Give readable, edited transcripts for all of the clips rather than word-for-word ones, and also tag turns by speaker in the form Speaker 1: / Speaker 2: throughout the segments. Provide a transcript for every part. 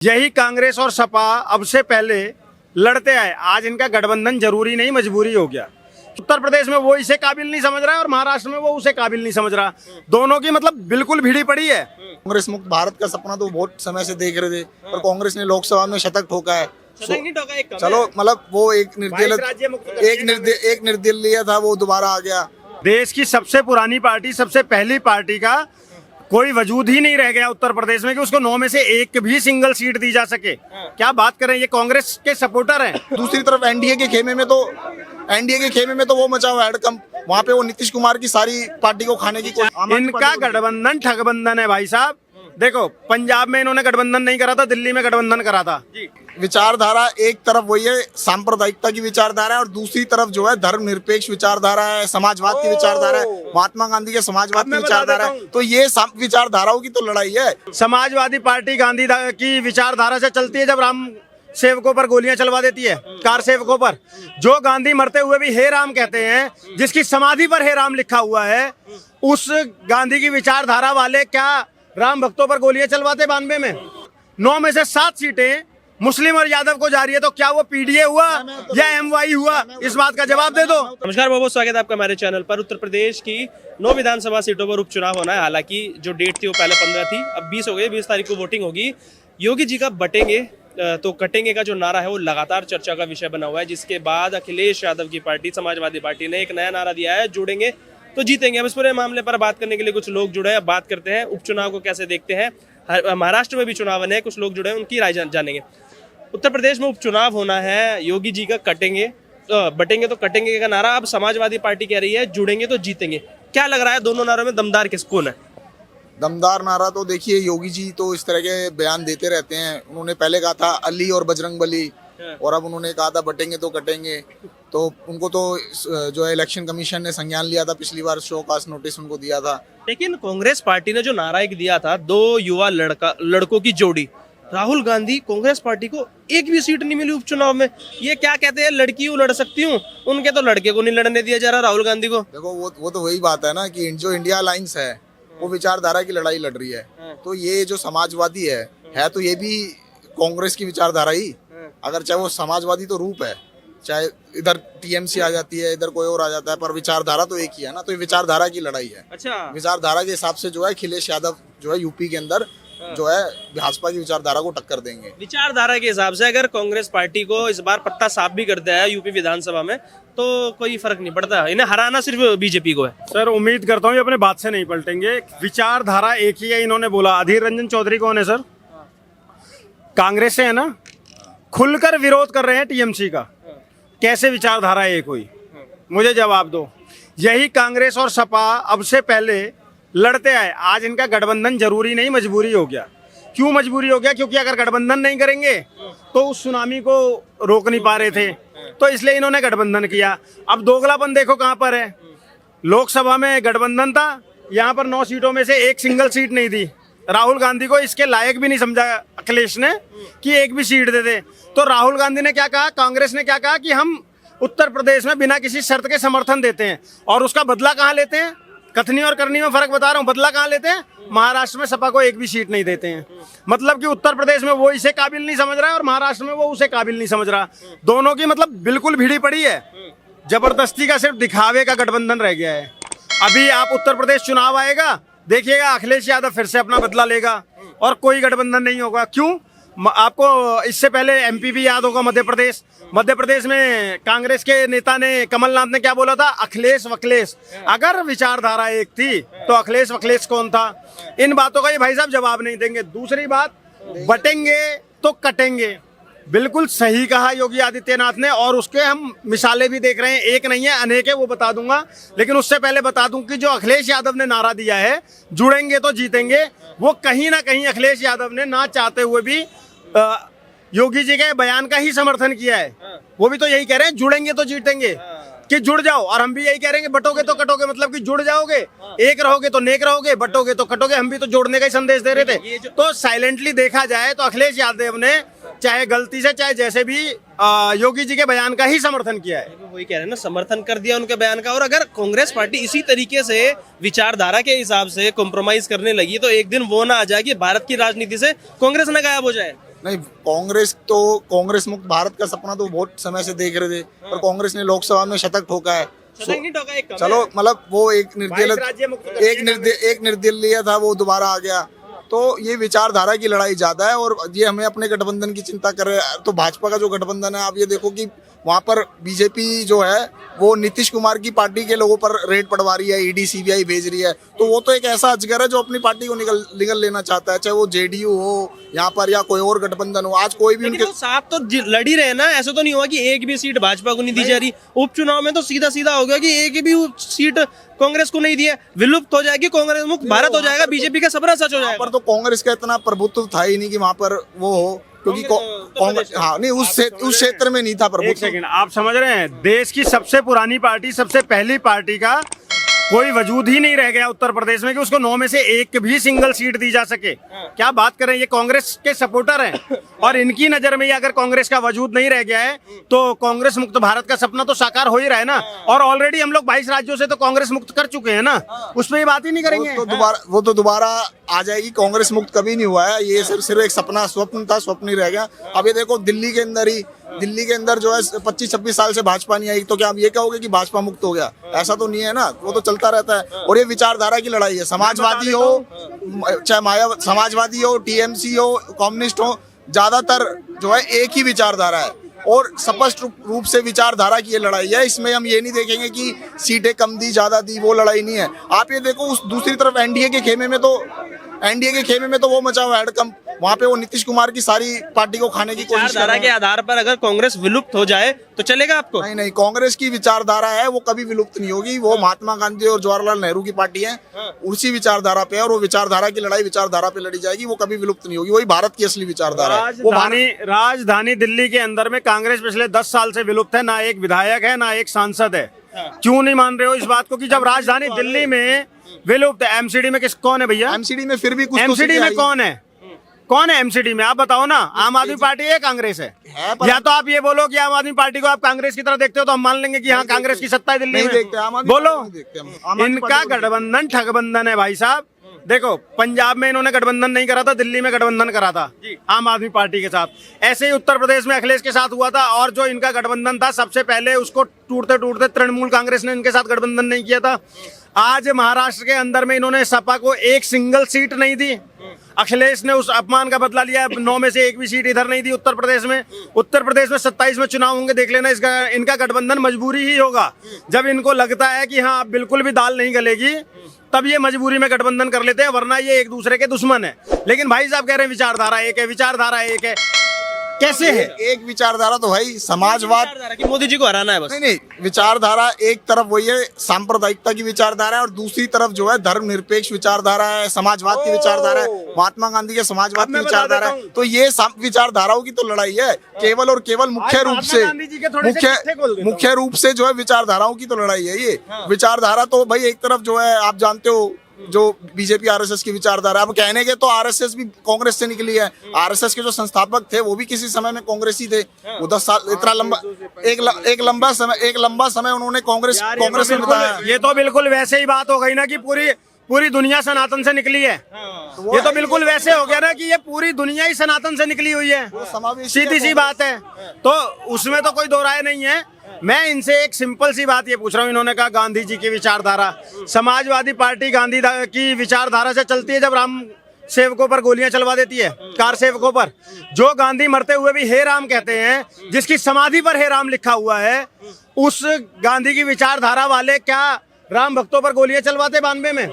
Speaker 1: यही कांग्रेस और सपा अब से पहले लड़ते आए, आज इनका गठबंधन जरूरी नहीं मजबूरी हो गया। उत्तर प्रदेश में वो इसे काबिल नहीं समझ रहा है और महाराष्ट्र में वो उसे काबिल नहीं समझ रहा। दोनों की मतलब बिल्कुल भिड़ी पड़ी है।
Speaker 2: कांग्रेस मुक्त भारत का सपना तो बहुत समय से देख रहे थे, पर कांग्रेस ने लोकसभा में शतक ठोका है। चलो मतलब वो एक निर्दलीय था, वो दोबारा आ गया।
Speaker 1: देश की सबसे पुरानी पार्टी, सबसे पहली पार्टी का कोई वजूद ही नहीं रह गया उत्तर प्रदेश में कि उसको 9 में से एक भी सिंगल सीट दी जा सके। क्या बात करें, ये कांग्रेस के सपोर्टर हैं।
Speaker 2: दूसरी तरफ एनडीए के खेमे में तो वो मचा हुआ हड़कंप। वहाँ पे वो नीतीश कुमार की सारी पार्टी को खाने की
Speaker 1: इनका गठबंधन ठगबंधन है भाई साहब। देखो, पंजाब में इन्होंने गठबंधन नहीं करा था, दिल्ली में गठबंधन करा था।
Speaker 2: विचारधारा एक तरफ वही है, सांप्रदायिकता की विचारधारा है, और दूसरी तरफ जो है धर्मनिरपेक्ष विचारधारा है, समाजवाद की विचारधारा है, महात्मा गांधी के समाजवाद की विचारधारा है। तो ये विचारधाराओं की तो लड़ाई है।
Speaker 1: समाजवादी पार्टी गांधी की विचारधारा से चलती है, जब राम सेवकों पर गोलियां चलवा देती है, कार सेवकों पर। जो गांधी मरते हुए भी हे राम कहते हैं, जिसकी समाधि पर हे राम लिखा हुआ है, उस गांधी की विचारधारा वाले क्या राम भक्तों पर गोलियां चलवाते 92 में? 9 में से 7 सीटें मुस्लिम और यादव को जा रही है, तो क्या वो पीडीए हुआ या एमवाई हुआ? इस बात का जवाब दे दो।
Speaker 3: नमस्कार, बहुत बहुत स्वागत है आपका हमारे चैनल पर। उत्तर प्रदेश की 9 विधानसभा सीटों पर उपचुनाव होना है। हालांकि जो डेट थी वो पहले 15 थी, अब 20 हो गई। 20 तारीख को वोटिंग होगी। योगी जी का बटेंगे तो कटेंगे का जो नारा है वो लगातार चर्चा का विषय बना हुआ है, जिसके बाद अखिलेश यादव की पार्टी समाजवादी पार्टी ने एक नया नारा दिया है, जुड़ेंगे तो जीतेंगे। अब इस पूरे मामले पर बात करने के लिए कुछ लोग जुड़े हैं। बात करते हैं उपचुनाव को कैसे देखते हैं। महाराष्ट्र में भी चुनाव है, कुछ लोग जुड़े हैं, उनकी राय जानेंगे। उत्तर प्रदेश में उपचुनाव होना है, योगी जी का बटेंगे तो कटेंगे का नारा। अब समाजवादी पार्टी कह रही है जुड़ेंगे तो जीतेंगे। क्या लग रहा है, दोनों नारों में दमदार कौन है?
Speaker 2: दमदार नारा तो देखिए, योगी जी तो इस तरह के बयान देते रहते हैं। उन्होंने पहले कहा था अली और बजरंग बली, और अब उन्होंने कहा था बटेंगे तो कटेंगे। तो उनको तो जो है इलेक्शन कमीशन ने संज्ञान लिया था, पिछली बार शो कास्ट नोटिस उनको दिया था।
Speaker 3: लेकिन कांग्रेस पार्टी ने जो नारा एक दिया था, 2 युवा लड़कों की जोड़ी, राहुल गांधी, कांग्रेस पार्टी को एक भी सीट नहीं मिली उपचुनाव में। ये क्या कहते हैं, लड़की हूँ लड़ सकती हूँ, उनके तो लड़के को नहीं लड़ने दिया जा रहा राहुल गांधी को।
Speaker 2: देखो वो तो वही बात है ना कि जो इंडिया अलायंस है वो विचारधारा की लड़ाई लड़ रही है। तो ये जो समाजवादी है तो ये भी कांग्रेस की विचारधारा ही। अगर चाहे वो समाजवादी तो रूप है, चाहे इधर टीएमसी आ जाती है, इधर कोई और आ जाता है, पर विचारधारा तो एक ही है ना। तो ये विचारधारा की लड़ाई है।
Speaker 3: अच्छा,
Speaker 2: विचारधारा के हिसाब से जो है अखिलेश यादव जो है यूपी के अंदर जो है भाजपा की विचारधारा को टक्कर देंगे।
Speaker 3: विचारधारा के हिसाब से अगर कांग्रेस पार्टी को इस बार पत्ता साफ भी कर दिया है यूपी विधानसभा में, तो कोई फर्क नहीं पड़ता। इन्हें हराना सिर्फ बीजेपी को है।
Speaker 1: सर, उम्मीद करता हूँ ये अपने बात से नहीं पलटेंगे। विचारधारा एक ही है, इन्होंने बोला। अधीर रंजन चौधरी कौन है सर? कांग्रेस से है ना, खुलकर विरोध कर रहे हैं टीएमसी का। कैसे विचारधारा एक हुई? मुझे जवाब दो। यही कांग्रेस और सपा अब से पहले लड़ते आए, आज इनका गठबंधन जरूरी नहीं मजबूरी हो गया। क्यों मजबूरी हो गया? क्योंकि अगर गठबंधन नहीं करेंगे तो उस सुनामी को रोक नहीं पा रहे थे, तो इसलिए इन्होंने गठबंधन किया। अब दोगलापन देखो कहाँ पर है। लोकसभा में गठबंधन था, यहाँ पर 9 सीटों में से एक सिंगल सीट नहीं दी। राहुल गांधी को इसके लायक भी नहीं समझा अखिलेश ने कि एक भी सीट दे दे। तो राहुल गांधी ने क्या कहा, कांग्रेस ने क्या कहा कि हम उत्तर प्रदेश में बिना किसी शर्त के समर्थन देते हैं, और उसका बदला कहाँ लेते हैं? कथनी और करनी में फर्क बता रहा हूँ। बदला कहाँ लेते हैं? महाराष्ट्र में सपा को एक भी सीट नहीं देते हैं। मतलब कि उत्तर प्रदेश में वो इसे काबिल नहीं समझ रहा है और महाराष्ट्र में वो उसे काबिल नहीं समझ रहा। दोनों की मतलब बिल्कुल भिड़ी पड़ी है। जबरदस्ती का सिर्फ दिखावे का गठबंधन रह गया है। अभी आप उत्तर प्रदेश चुनाव आएगा, देखिएगा अखिलेश यादव फिर से अपना बदला लेगा और कोई गठबंधन नहीं होगा। क्यों? आपको इससे पहले एमपी भी याद होगा, मध्य प्रदेश में कांग्रेस के नेता ने, कमलनाथ ने क्या बोला था? अखिलेश वखलेश। अगर विचारधारा एक थी तो अखिलेश वखलेश कौन था? इन बातों का ये भाई साहब जवाब नहीं देंगे। दूसरी बात, बटेंगे तो कटेंगे, बिल्कुल सही कहा योगी आदित्यनाथ ने, और उसके हम मिसालें भी देख रहे हैं। एक नहीं है, अनेक है, वो बता दूंगा। लेकिन उससे पहले बता दूं कि जो अखिलेश यादव ने नारा दिया है, जुड़ेंगे तो जीतेंगे, वो कहीं ना कहीं अखिलेश यादव ने ना चाहते हुए भी योगी जी के बयान का ही समर्थन किया है। वो भी तो यही कह रहे हैं, जुड़ेंगे तो जीतेंगे, कि जुड़ जाओ। और हम भी यही कह रहे हैं, बटोगे तो कटोगे, मतलब कि जुड़ जाओगे, एक रहोगे तो नेक रहोगे, बटोगे तो कटोगे। हम भी तो जोड़ने का ही संदेश दे रहे थे। तो साइलेंटली देखा जाए तो अखिलेश यादव ने चाहे गलती से चाहे जैसे भी योगी जी के बयान का ही समर्थन किया है।
Speaker 3: वही कह रहे हैं ना, समर्थन कर दिया उनके बयान का। और अगर कांग्रेस पार्टी इसी तरीके से विचारधारा के हिसाब से कॉम्प्रोमाइज करने लगी, तो एक दिन वो ना आ जाए कि भारत की राजनीति से कांग्रेस ना गायब हो जाए।
Speaker 2: नहीं, कांग्रेस मुक्त भारत का सपना तो बहुत समय से देख रहे थे, पर कांग्रेस ने लोकसभा में शतक ठोका है।
Speaker 3: शतक नहीं ठोका, एक कम
Speaker 2: चलो,
Speaker 3: है।
Speaker 2: मतलब वो एक
Speaker 1: 22 राज्य मुक्त कर दिए
Speaker 2: एक निर्दलीय था, वो दोबारा आ गया। तो ये विचारधारा की लड़ाई ज्यादा है, और ये हमें अपने गठबंधन की चिंता कर रहे हैं। तो भाजपा का जो गठबंधन है, आप ये देखो कि वहां पर बीजेपी जो है वो नीतीश कुमार की पार्टी के लोगों पर रेड पड़वा रही है, ईडी सीबीआई भेज रही है। तो वो तो एक ऐसा अजगर है जो अपनी पार्टी को निगल लेना चाहता है, चाहे वो जेडीयू हो यहाँ पर या कोई और गठबंधन हो। आज कोई भी
Speaker 3: लेकिन
Speaker 2: उनके
Speaker 3: वो साफ तो लड़ी रहे ना, ऐसा तो नहीं हुआ कि एक भी सीट भाजपा को नहीं दी जा रही। उपचुनाव में तो सीधा सीधा हो गया कि एक भी सीट कांग्रेस को नहीं दी है, विलुप्त हो जाएगी, कांग्रेस मुक्त भारत हो जाएगा, बीजेपी का सपना सच हो
Speaker 2: वहाँ
Speaker 3: जाएगा।
Speaker 2: पर तो कांग्रेस का इतना प्रभुत्व था ही नहीं कि वहाँ पर वो हो, क्योंकि कांग्रेस, हाँ नहीं, उस क्षेत्र में नहीं था
Speaker 1: एक
Speaker 2: प्रभुत्व।
Speaker 1: सेकंड, आप समझ रहे हैं, देश की सबसे पुरानी पार्टी, सबसे पहली पार्टी का कोई वजूद ही नहीं रह गया उत्तर प्रदेश में कि उसको 9 में से एक भी सिंगल सीट दी जा सके। क्या बात करें, ये कांग्रेस के सपोर्टर हैं, और इनकी नजर में ही अगर कांग्रेस का वजूद नहीं रह गया है तो कांग्रेस मुक्त भारत का सपना तो साकार हो ही रहा है ना। और ऑलरेडी हम लोग 22 राज्यों से तो कांग्रेस मुक्त कर चुके हैं ना, उसमें ये बात ही नहीं करेंगे।
Speaker 2: वो तो दोबारा आ जाएगी। कांग्रेस मुक्त कभी नहीं हुआ है, ये सिर्फ एक सपना, स्वप्न था, स्वप्न ही रह गया। अब ये देखो, दिल्ली के अंदर जो है 25-26 साल से भाजपा नहीं आई, तो क्या आप ये कहोगे कि भाजपा मुक्त हो गया? ऐसा तो नहीं है ना, वो तो चलता रहता है। और ये विचारधारा की लड़ाई है, समाजवादी हो, चाहे समाजवादी हो, टीएमसी हो, कम्युनिस्ट हो, ज्यादातर जो है एक ही विचारधारा है, और स्पष्ट रूप से विचारधारा की ये लड़ाई है। इसमें हम ये नहीं देखेंगे कि सीटें कम दी ज्यादा दी, वो लड़ाई नहीं है। आप ये देखो, उस दूसरी तरफ एनडीए के खेमे में तो वो मचा हुआ हैडकंप, वहाँ पे वो नीतीश कुमार की सारी पार्टी को खाने की कोशिश कर
Speaker 3: विचारधारा
Speaker 2: रहे
Speaker 3: के
Speaker 2: हैं।
Speaker 3: आधार पर अगर कांग्रेस विलुप्त हो जाए तो चलेगा आपको?
Speaker 2: नहीं, कांग्रेस की विचारधारा है, वो कभी विलुप्त नहीं होगी। वो महात्मा गांधी और जवाहरलाल नेहरू की पार्टी है, उसी विचारधारा पे है, और वो विचारधारा की लड़ाई विचारधारा पे लड़ी जाएगी, वो कभी विलुप्त नहीं होगी। वही भारत की असली विचारधारा है। वो
Speaker 1: राजधानी दिल्ली के अंदर में कांग्रेस पिछले 10 साल से विलुप्त है, ना एक विधायक है, ना एक सांसद है। क्यों नहीं मान रहे हो इस बात को कि जब राजधानी दिल्ली में विलुप्त है? एमसीडी में कौन है भैया?
Speaker 2: एमसीडी में फिर भी कुछ तो
Speaker 1: एमसीडी
Speaker 2: सीटें
Speaker 1: में
Speaker 2: आई।
Speaker 1: कौन है एमसीडी में? आप बताओ ना। आम आदमी पार्टी है, कांग्रेस है?
Speaker 2: पर
Speaker 1: या तो आप ये बोलो कि आम आदमी पार्टी को आप कांग्रेस की तरह देखते हो, तो हम मान लेंगे कि हाँ, कांग्रेस की सत्ता है दिल्ली
Speaker 2: नहीं
Speaker 1: में।
Speaker 2: देखते, आम आदमी
Speaker 1: बोलो,
Speaker 2: पार्टी नहीं देखते हम। आम आदमी
Speaker 1: इनका
Speaker 2: पार्टी को
Speaker 1: गठबंधन ठगबंधन है भाई साहब। देखो, पंजाब में इन्होंने गठबंधन नहीं करा था, दिल्ली में गठबंधन करा था आम आदमी पार्टी के साथ। ऐसे ही उत्तर प्रदेश में अखिलेश के साथ हुआ था, और जो इनका गठबंधन था सबसे पहले उसको टूटते टूटते तृणमूल कांग्रेस ने इनके साथ गठबंधन नहीं किया था। आज महाराष्ट्र के अंदर में इन्होंने सपा को एक सिंगल सीट नहीं दी। अखिलेश ने उस अपमान का बदला लिया, 9 में से एक भी सीट इधर नहीं दी उत्तर प्रदेश में। उत्तर प्रदेश में 27 में चुनाव होंगे, देख लेना। इनका गठबंधन मजबूरी ही होगा। जब इनको लगता है कि हाँ, बिल्कुल भी दाल नहीं गलेगी, तब ये मजबूरी में गठबंधन कर लेते हैं, वरना ये एक दूसरे के दुश्मन है। लेकिन भाई साहब कह रहे हैं विचारधारा एक है, विचारधारा एक है, कैसे है?
Speaker 2: एक विचारधारा तो भाई समाजवाद,
Speaker 3: विचारधारा कि मोदी जी को हराना है बस।
Speaker 2: नहीं, विचारधारा एक तरफ वही है, सांप्रदायिकता की विचारधारा है, और दूसरी तरफ जो है धर्मनिरपेक्ष विचारधारा है, समाजवाद की विचारधारा है, महात्मा गांधी के समाजवाद की विचारधारा है। तो ये विचारधाराओं की तो लड़ाई है, केवल और केवल मुख्य रूप से जो है विचारधाराओं की तो लड़ाई है। ये विचारधारा तो भाई एक तरफ जो है, आप जानते हो, जो बीजेपी आरएसएस की विचारधारा, अब कहने के तो आरएसएस भी कांग्रेस से निकली है। आरएसएस के जो संस्थापक थे वो भी किसी समय में कांग्रेसी थे। वो 10 साल, इतना लंबा एक लंबा समय उन्होंने कांग्रेस में बिताया।
Speaker 1: ये तो बिल्कुल वैसे ही बात हो गई ना कि पूरी दुनिया सनातन से निकली है। ये तो बिल्कुल वैसे हो गया ना कि ये पूरी दुनिया ही सनातन से निकली हुई है। सीधी सी बात है, तो उसमें तो कोई दो राय नहीं है। मैं इनसे एक सिंपल सी बात ये पूछ रहा हूँ। इन्होंने कहा गांधी जी की विचारधारा, समाजवादी पार्टी गांधी की विचारधारा से चलती है। जब राम सेवकों पर गोलियां चलवा देती है, कार सेवकों पर, जो गांधी मरते हुए भी हे राम कहते हैं, जिसकी समाधि पर हे राम लिखा हुआ है, उस गांधी की विचारधारा वाले क्या राम भक्तों पर गोलियां चलवाते 92 में?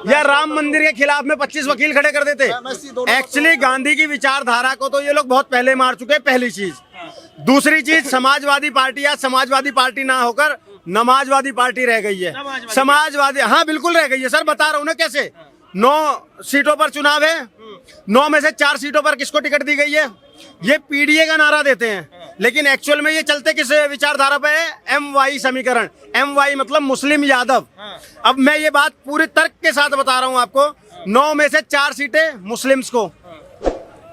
Speaker 1: या राम मंदिर के खिलाफ में 25 वकील खड़े कर देते? एक्चुअली गांधी की विचारधारा को तो ये लोग बहुत पहले मार चुके हैं, पहली चीज। दूसरी चीज, समाजवादी पार्टी या समाजवादी पार्टी ना होकर नमाजवादी पार्टी रह गई है। समाजवादी, हाँ बिल्कुल रह गई है सर, बता रहा हूँ ना कैसे। 9 सीटों पर चुनाव है, 9 में से 4 सीटों पर किसको टिकट दी गई है? ये पीडीए का नारा देते हैं, लेकिन एक्चुअल में ये चलते किस विचारधारा पे है? MY समीकरण। MY मतलब मुस्लिम यादव। अब मैं ये बात पूरे तर्क के साथ बता रहा हूँ आपको। 9 में से 4 सीटें मुस्लिम्स को,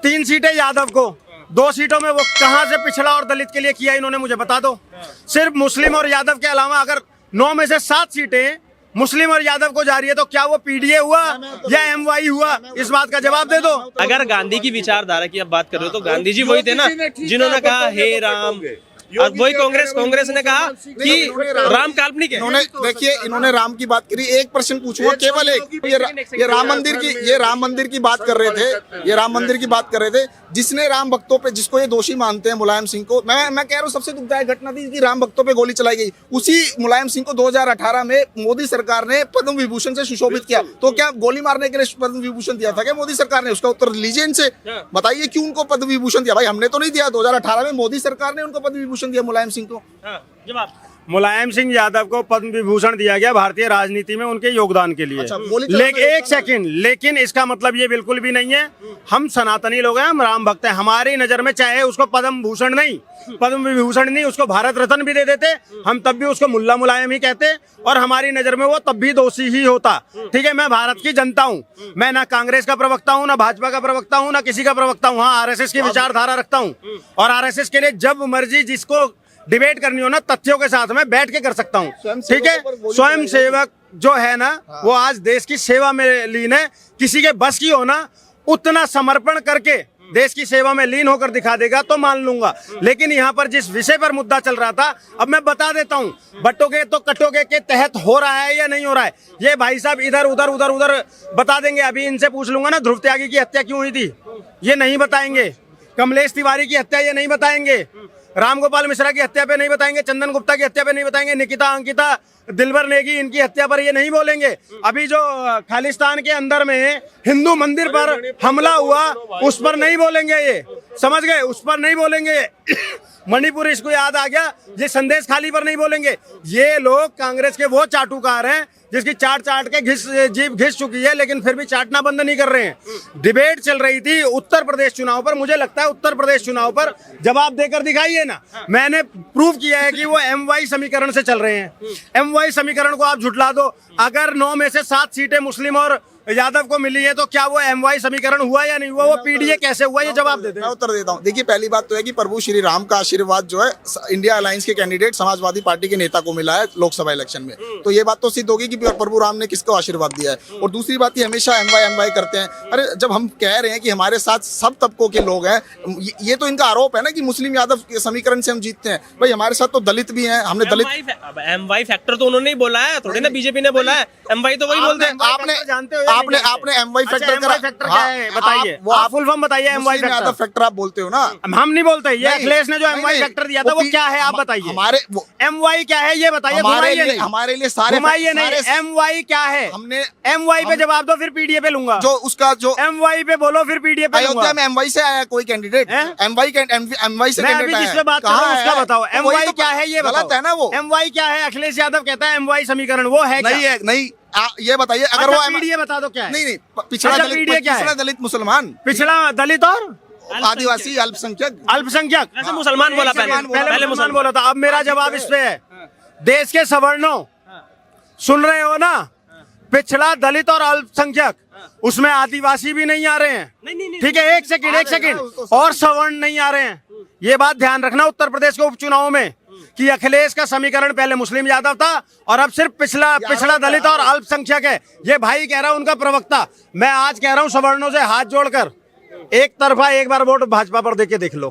Speaker 1: 3 सीटें यादव को, 2 सीटों में वो कहां से पिछड़ा और दलित के लिए किया इन्होंने, मुझे बता दो। सिर्फ मुस्लिम और यादव के अलावा अगर 9 में से 7 सीटें मुस्लिम और यादव को जा रही है, तो क्या वो पीडीए हुआ या एमवाई हुआ? इस बात का जवाब दे दो।
Speaker 3: अगर गांधी की विचारधारा की अब बात कर रहे हो तो गांधी जी वही थे ना जिन्होंने कहा हे राम, और वही कांग्रेस ने कहा कि राम काल्पनिक है।
Speaker 2: इन्होंने देखिए, इन्होंने राम की बात करी। एक प्रश्न पूछूंगा, केवल एक, ये राम मंदिर की बात कर रहे थे, ये राम मंदिर की बात कर रहे थे। जिसने राम भक्तों पे, जिसको ये दोषी मानते हैं मुलायम सिंह को, मैं कह रहा हूँ सबसे दुखदायक घटना थी कि राम भक्तों पे गोली चलाई गई। उसी मुलायम सिंह को 2018 में मोदी सरकार ने पद्म विभूषण से सुशोभित किया। तो क्या गोली मारने के लिए पद्म विभूषण दिया था क्या मोदी सरकार ने? उसका उत्तर लीजिए इनसे, बताइए क्यों उनको पद्म विभूषण दिया? भाई हमने तो नहीं दिया, 2018 में मोदी सरकार ने उनको पद्म विभूषण दिया, मुलायम सिंह को।
Speaker 3: जवाब,
Speaker 1: मुलायम सिंह यादव को पद्म विभूषण दिया गया भारतीय राजनीति में उनके योगदान के लिए। लेकिन एक सेकंड, लेकिन इसका मतलब ये बिल्कुल भी नहीं है हम सनातनी लोग हैं, हम राम भक्त हैं। हमारी नजर में चाहे उसको पद्म भूषण नहीं, पद्म विभूषण नहीं, उसको भारत रत्न भी दे देते, हम तब भी उसको मुल्ला मुलायम ही कहते, और हमारी नजर में वो तब भी दोषी ही होता। ठीक है, मैं भारत की जनता हूँ, मैं ना कांग्रेस का प्रवक्ता हूँ, ना भाजपा का प्रवक्ता हूँ, ना किसी का प्रवक्ता हूँ। हाँ, आरएसएस की विचारधारा रखता हूँ, और आरएसएस के लिए जब मर्जी जिसको डिबेट करनी हो ना, तथ्यों के साथ में बैठ के कर सकता हूँ। ठीक है, स्वयं सेवक जो है ना, वो आज देश की सेवा में लीन है। किसी के बस की हो ना, उतना समर्पण करके देश की सेवा में लीन होकर दिखा देगा तो मान लूंगा। लेकिन यहाँ पर जिस विषय पर मुद्दा चल रहा था, अब मैं बता देता हूँ, बटोगे तो कटोगे के तहत हो रहा है या नहीं हो रहा है, ये भाई साहब इधर उधर बता देंगे। अभी इनसे पूछ लूंगा ना, ध्रुव त्यागी की हत्या क्यों हुई थी, ये नहीं बताएंगे। कमलेश तिवारी की हत्या, ये नहीं बताएंगे। राम गोपाल मिश्रा की हत्या पे नहीं बताएंगे, चंदन गुप्ता की हत्या पे नहीं बताएंगे, निकिता अंकिता दिलबर नेगी इनकी हत्या पर ये नहीं बोलेंगे। अभी जो खालिस्तान के अंदर में हिंदू मंदिर पर हमला हुआ, उस पर नहीं बोलेंगे, ये समझ गए, उस पर नहीं बोलेंगे। मणिपुर इसको याद आ गया, ये संदेश खाली पर नहीं बोलेंगे। ये लोग कांग्रेस के वो चाटुकार हैं जिसकी चाट के जीभ घिस चुकी है, लेकिन फिर भी चाटना बंद नहीं कर रहे हैं। डिबेट चल रही थी उत्तर प्रदेश चुनाव पर, मुझे लगता है उत्तर प्रदेश चुनाव पर जवाब देकर दिखाइए ना। मैंने प्रूव किया है कि वो एमवाई समीकरण से चल रहे हैं। एमवाई समीकरण को आप झुटला दो। अगर 9 में से 7 सीटें मुस्लिम और यादव को मिली है, तो क्या वो एमवाई समीकरण हुआ या नहीं हुआ? वो पीडीए कैसे हुआ, ये जवाब दे दे।
Speaker 2: मैं उत्तर देता हूँ। देखिए, पहली बात तो है कि प्रभु श्री राम का आशीर्वाद जो है इंडिया अलायंस के कैंडिडेट समाजवादी पार्टी के नेता को मिला है लोकसभा इलेक्शन में, तो ये बात तो सिद्ध होगी कि प्रभु राम ने किसको आशीर्वाद दिया है। और दूसरी बात, ये हमेशा एमवाई करते हैं। अरे जब हम कह रहे हैं कि हमारे साथ सब तबकों के लोग हैं, ये तो इनका आरोप है ना कि मुस्लिम यादव के समीकरण से हम जीतते हैं। भाई हमारे साथ तो दलित भी हैं, हमने दलित
Speaker 3: एमवाई फैक्टर तो उन्होंने ही बोला है, थोड़ी ना बीजेपी ने बोला है। एमवाई तो वही बोलते हैं।
Speaker 2: आपने एमवाई फैक्टर
Speaker 1: क्या है बताइए,
Speaker 2: वो आप
Speaker 1: फुल फॉर्म बताइए। एमवाई
Speaker 2: यादव फैक्टर आप बोलते हो ना,
Speaker 1: हम नहीं बोलते। ये अखिलेश ने जो एमवाई फैक्टर दिया था वो क्या है, आप बताइए।
Speaker 2: हमारे
Speaker 1: एमवाई क्या है ये बताइए।
Speaker 2: हमारे लिए सारे
Speaker 1: नहीं, एमवाई क्या है?
Speaker 2: हमने
Speaker 1: एमवाई पे जवाब दो, फिर पीडीए पे लूंगा।
Speaker 2: जो उसका जो
Speaker 1: एमवाई पे बोलो, फिर पीडीए पे लूंगा।
Speaker 2: अयोध्या में एमवाई से आया कोई कैंडिडेट? एमवाई से
Speaker 1: मैं अभी जिस पे बात कर रहा हूँ उसका बताओ। एमवाई क्या है ये
Speaker 2: गलत है ना वो।
Speaker 1: एमवाई क्या है? अखिलेश यादव कहता है एमवाई समीकरण, वो है
Speaker 2: नहीं है, नहीं। ये बताइए, अगर वो
Speaker 1: पीडीए बता दो क्या है।
Speaker 2: नहीं, पिछड़ा दलित मुसलमान,
Speaker 1: पिछड़ा दलित और
Speaker 2: आदिवासी अल्पसंख्यक
Speaker 1: अल्पसंख्यक
Speaker 3: मुसलमान बोला
Speaker 1: पहले मुसलमान बोला था। अब मेरा जवाब इस पे है, देश के सवर्णों, सुन रहे हो ना, पिछड़ा दलित और अल्पसंख्यक, उसमें आदिवासी भी नहीं आ रहे हैं। ठीक है, एक सेकंड, और सवर्ण नहीं आ रहे हैं। ये बात ध्यान रखना उत्तर प्रदेश के उपचुनाव में कि अखिलेश का समीकरण पहले मुस्लिम यादव था और अब सिर्फ पिछड़ा दलित और अल्पसंख्यक है। ये भाई कह रहा हूं, उनका प्रवक्ता। मैं आज कह रहा हूं सवर्णों से हाथ जोड़कर, एक तरफा एक बार वोट भाजपा पर देके देख लो।